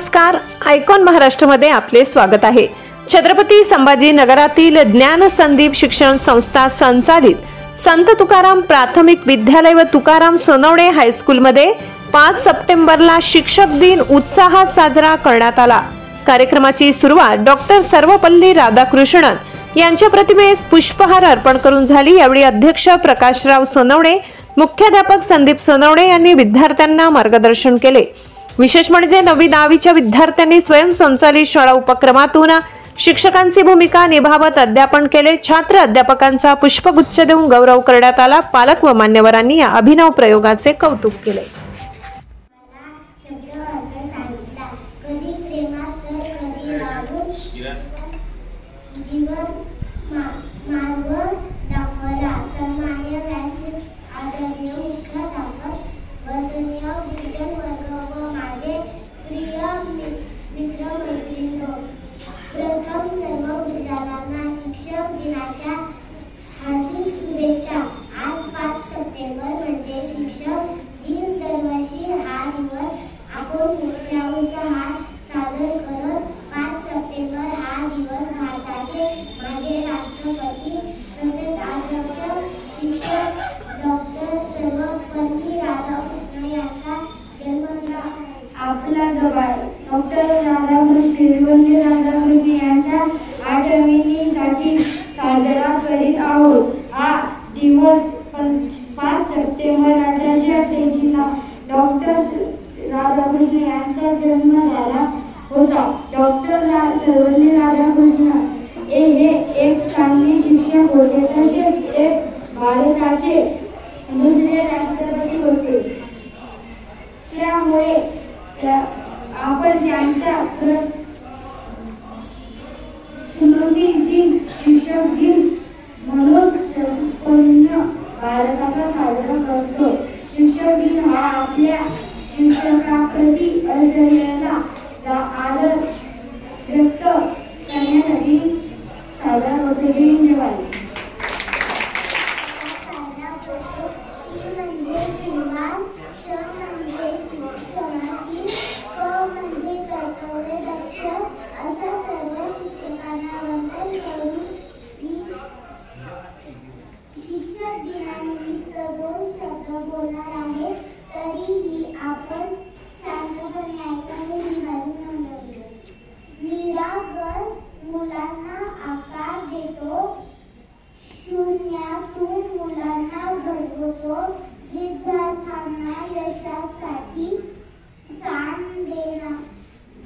नमस्कार, आयकॉन महाराष्ट्रमध्ये आपले स्वागत आहे। छत्रपती संभाजी नगरातील ज्ञान संदीप शिक्षण संस्था संचालित संत तुकाराम प्राथमिक विद्यालय व तुकाराम सोनवणे हायस्कूल मध्ये 5 सप्टेंबरला शिक्षक दिन उत्साहात साजरा करण्यात आला। कार्यक्रमाची सुरुवात डॉक्टर सर्वपल्ली राधाकृष्णन यांच्या प्रतिमेस पुष्पहार अर्पण करून झाली। यावेळी अध्यक्ष प्रकाशराव सोनवणे, मुख्याध्यापक संदीप सोनवणे यांनी विद्यार्थ्यांना मार्गदर्शन केले। विशेष म्हणजे 9वी 10वीच्या विद्यार्थ्यांनी स्वयंसंचालित शाळा उपक्रमातून शिक्षकांची भूमिका निभावत अध्यापन केले। छात्र अध्यापकांचा पुष्पगुच्छ देऊन गौरव करण्यात आला। पालक व मान्यवरांनी या अभिनव प्रयोगाचे कौतुक केले। प्रथम सर्व विद्यार्थ्यांना शिक्षक दिनाच्या हार्दिक शुभेच्छा। आज 5 सप्टेंबर म्हणजे शिक्षक दिन। दरवर्षी हा दिवस आपण मोठ्या उत्साहात साजरा करत। 5 सप्टेंबर हा दिवस भारताचे माजी राष्ट्रपती तसेच आदर्श शिक्षक डॉक्टर सर्वपल्ली राधाकृष्णन यांचा जन्मदिन आपला डॉक्टर सर्वपल्ली राधाकृष्णन यांच्या आठवणीसाठी साजरा करीत आहोत। हा दिवस 5 सप्टेंबर 1888 ला डॉक्टर राधाकृष्णन यांचा जन्म झाला होता। डॉक्टर सर्वपल्ली राधाकृष्णन हे एक चांगले शिक्षक होते, तसेच एक भारताचे दुसरे राष्ट्रपती होते। त्यामुळे आपण त्यांच्या स्मृती दिन शिक्षक दिन म्हणून संपूर्ण भारताचा साजरा करतो। शिक्षक दिन हा आपल्या शिक्षकाप्रती असलेला आदर व्यक्त करण्यासाठी साजरा होतो। जय बोलणार आहे, तरीही आपण शांतपणे ऐकावे ही माझी नम्र निरागस मुलांना आकार देतो, शून्यातून मुलांना घडवतो, विद्यार्थ्यांना यशासाठी साथ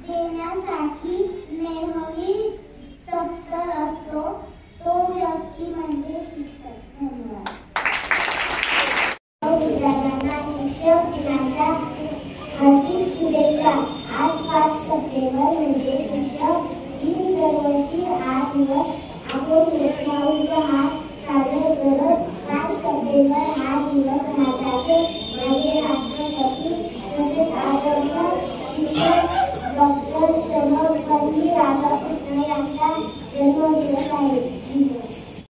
देण्यासाठी नेहमी तत्पर असतो तो व्यक्ती म्हणजे शिक्षक। धन्यवाद। विद्यार्थ्यांना शिक्षक दिनाच्या हार्दिक शुभेच्छा। आज 5 सप्टेंबर म्हणजे शिक्षक